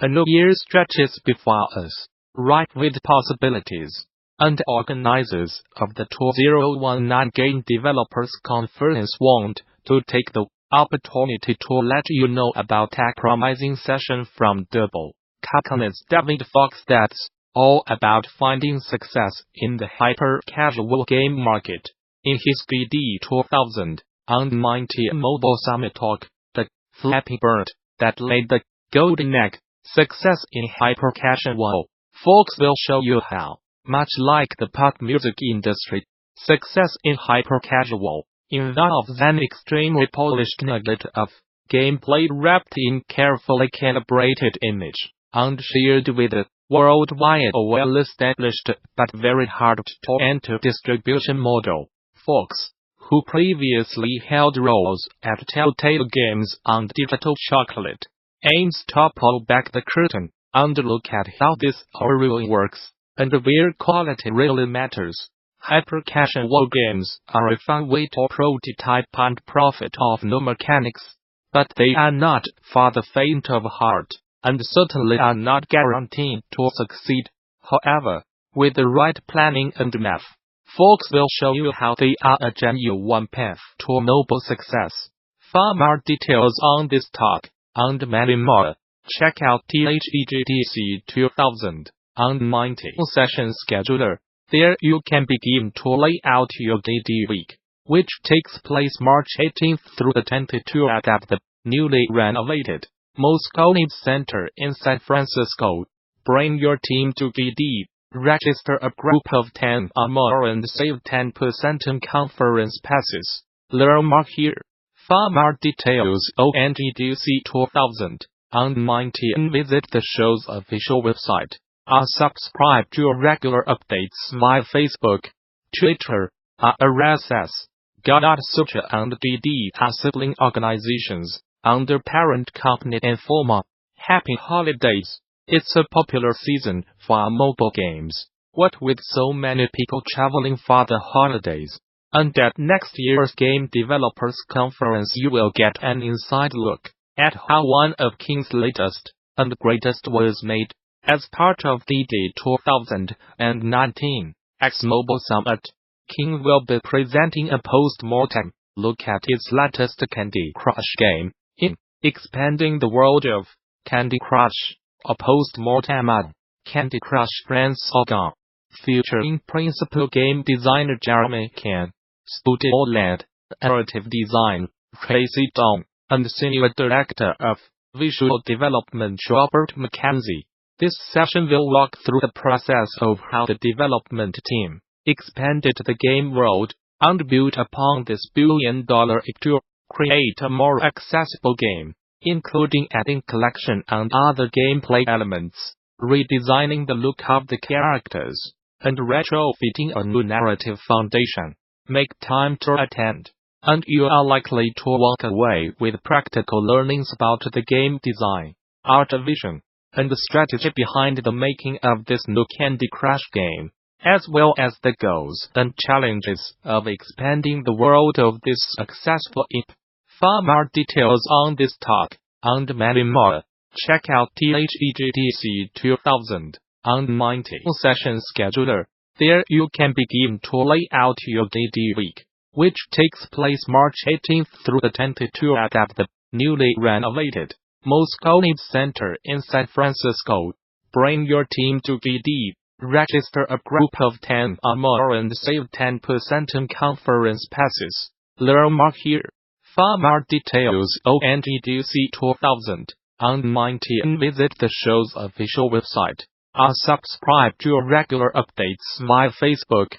A new year stretches before us, ripe with possibilities. And organizers of the 2019 Game Developers Conference want to take the opportunity to let you know about a promising session from Double Coconut's David Fox that's all about finding success in the hyper-casual game market. In his GDC 2019 Mobile Summit talk, the Flappy Bird that laid the golden egg, success in hyper-casual, Fox will show you how, much like the pop music industry, success in hyper-casual involves an extremely polished nugget of gameplay wrapped in carefully calibrated image, and shared with a worldwide well-established but very hard-to-enter distribution model. Fox, who previously held roles at Telltale Games and Digital Chocolate, aims to pull back the curtain and look at how this all works, and where quality really matters. Hyper-casual games are a fun way to prototype and profit off new mechanics, but they are not for the faint of heart, and certainly are not guaranteed to succeed. However, with the right planning and math, Fox will show you how they are a genuine path to mobile success. For more details on this talk, and many more, check out GDC 2019 session scheduler. There you can begin to lay out your GD week, which takes place March 18th through the 22nd at the newly renovated Moscone Center in San Francisco. Bring your team to GD, register a group of 10 or more and save 10% on conference passes. Learn more here. For more details on GDC 2019, visit the show's official website. Subscribe to regular updates via Facebook, Twitter, RSS. Gamasutra and GD are sibling organizations under parent company Informa. Happy holidays! It's a popular season for mobile games. What with so many people traveling for the holidays, and at next year's Game Developers Conference you will get an inside look at how one of King's latest and greatest was made. As part of the 2019 X-Mobile Summit, King will be presenting a post-mortem look at its latest Candy Crush game, in Expanding the World of Candy Crush, a post-mortem on Candy Crush Friends Saga, featuring principal game designer Jeremy Ken, studio-led narrative design Tracy Dawn, and senior director of visual development Robert McKenzie. This session will walk through the process of how the development team expanded the game world and built upon this billion-dollar to create a more accessible game, including adding collection and other gameplay elements, redesigning the look of the characters, and retrofitting a new narrative foundation. Make time to attend, and you are likely to walk away with practical learnings about the game design, art vision, and the strategy behind the making of this new Candy Crush game, as well as the goals and challenges of expanding the world of this successful IP. For more details on this talk, and many more, check out GDC 2019 session scheduler. There you can begin to lay out your GD week, which takes place March 18th through the 22nd at the newly renovated Moscone Center in San Francisco. Bring your team to GD, register a group of 10 or more and save 10% on conference passes. Learn more here. For more details on GDC 2019, visit the show's official website. Subscribe to regular updates via Facebook,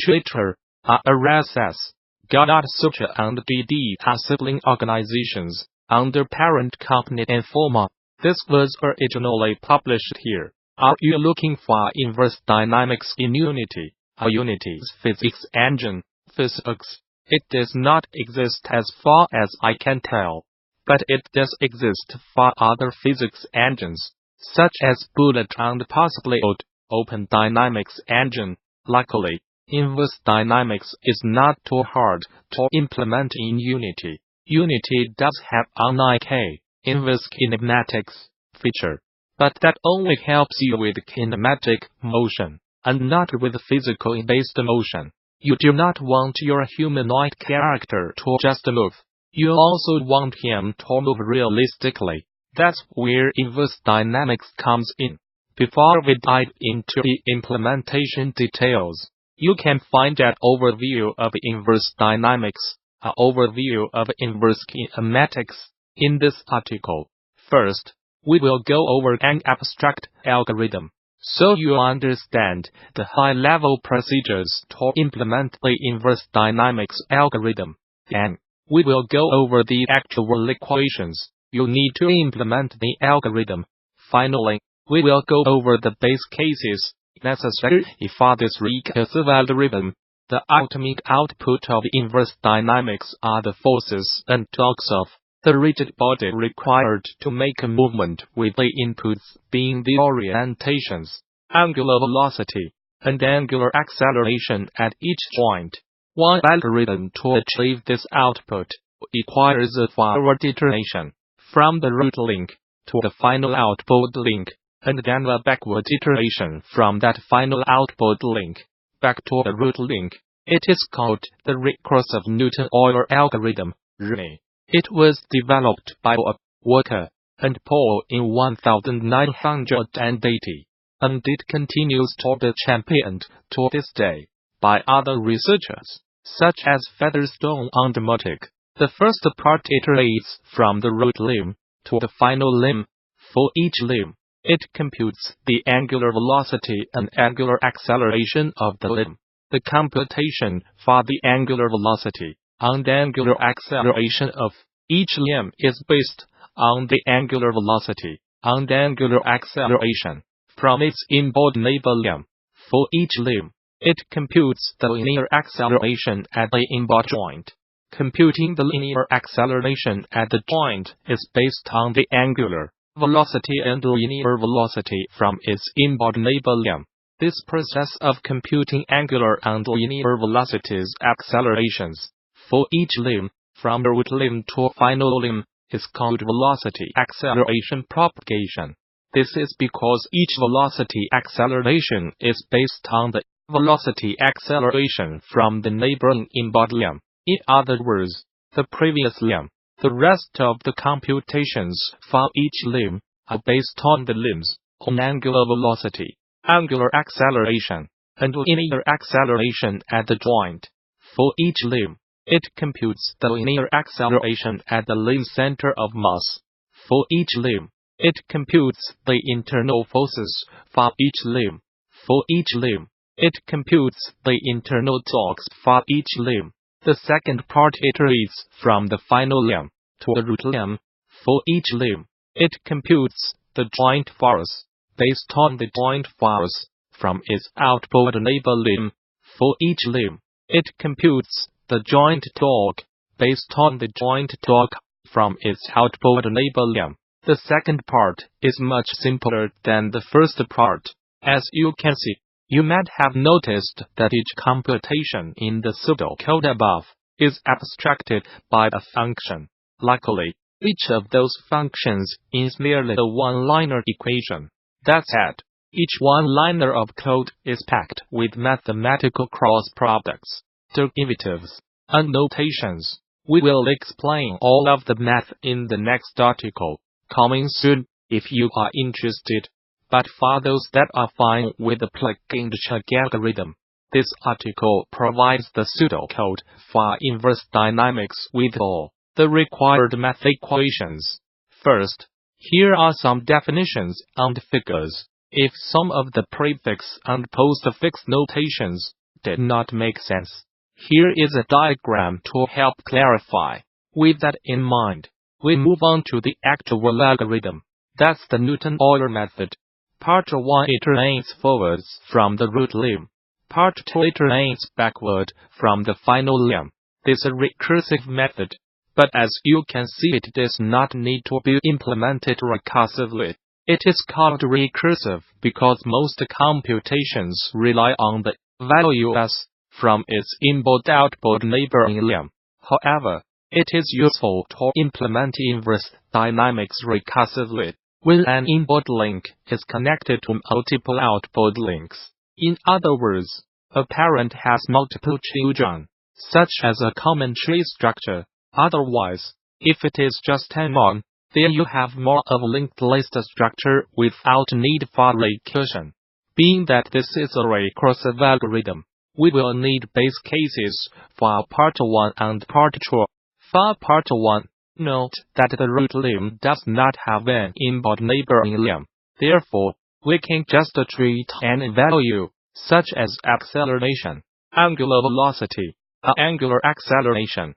Twitter, RSS. Gamasutra and GD are sibling organizations under parent company Informa. This was originally published here. Are you looking for inverse dynamics in Unity? Unity's physics engine, physics. It does not exist as far as I can tell, but it does exist for other physics engines, such as Bullet and possibly Open Dynamics engine. Luckily, inverse dynamics is not too hard to implement in Unity. Unity does have an IK, inverse kinematics, feature, but that only helps you with kinematic motion, and not with physical-based motion. You do not want your humanoid character to just move. You also want him to move realistically. That's where inverse dynamics comes in. Before we dive into the implementation details, you can find an overview of inverse dynamics, an overview of inverse kinematics, in this article. First, we will go over an abstract algorithm, so you understand the high-level procedures to implement the inverse dynamics algorithm. Then, we will go over the actual equations you need to implement the algorithm. Finally, we will go over the base cases necessary for this recursive algorithm. The ultimate output of inverse dynamics are the forces and torques of the rigid body required to make a movement, with the inputs being the orientations, angular velocity, and angular acceleration at each joint. One algorithm to achieve this output requires a forward iteration from the root link to the final output link, and then a backward iteration from that final output link back to the root link. It is called the recursive Newton-Euler algorithm, RNE. It was developed by Walker and Paul in 1980, and it continues to be championed to this day by other researchers, such as Featherstone and Motic. The first part iterates from the root limb to the final limb. For each limb, it computes the angular velocity and angular acceleration of the limb. The computation for the angular velocity and angular acceleration of each limb is based on the angular velocity and angular acceleration from its inboard neighbor limb. For each limb, it computes the linear acceleration at the inboard joint. Computing the linear acceleration at the joint is based on the angular velocity and linear velocity from its inboard neighbor limb. This process of computing angular and linear velocities accelerations for each limb, from root limb to final limb, is called velocity acceleration propagation. This is because each velocity acceleration is based on the velocity acceleration from the neighboring inboard limb. In other words, the previous limb. The rest of the computations for each limb are based on the limb's own angular velocity, angular acceleration, and linear acceleration at the joint. For each limb, it computes the linear acceleration at the limb center of mass. For each limb, it computes the internal forces for each limb. For each limb, it computes the internal torques for each limb. The second part iterates from the final limb to the root limb. For each limb, it computes the joint force based on the joint force from its outboard neighbor limb. For each limb, it computes the joint torque based on the joint torque from its outboard neighbor limb. The second part is much simpler than the first part. As you can see, you might have noticed that each computation in the pseudocode above is abstracted by a function. Luckily, each of those functions is merely a one-liner equation. That said, each one-liner of code is packed with mathematical cross products, derivatives, and notations. We will explain all of the math in the next article, coming soon, if you are interested. But for those that are fine with the plug-and-chug algorithm, this article provides the pseudocode for inverse dynamics with all the required math equations. First, here are some definitions and figures. If some of the prefix and postfix notations did not make sense, here is a diagram to help clarify. With that in mind, we move on to the actual algorithm. That's the Newton-Euler method. Part 1 iterates forwards from the root limb. Part 2 iterates backward from the final limb. This is a recursive method, but as you can see, it does not need to be implemented recursively. It is called recursive because most computations rely on the value s from its inboard-outboard neighboring limb. However, it is useful to implement inverse dynamics recursively. when an inboard link is connected to multiple outboard links. In other words, a parent has multiple children, such as a common tree structure. Otherwise, if it is just a mom, then you have more of a linked list structure without need for recursion. Being that this is a recursive algorithm, we will need base cases for part 1 and part 2. For part 1, note that the root limb does not have an inboard neighboring limb. Therefore, we can just treat any value, such as acceleration, angular velocity, or angular acceleration,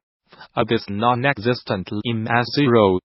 this non-existent limb as 0.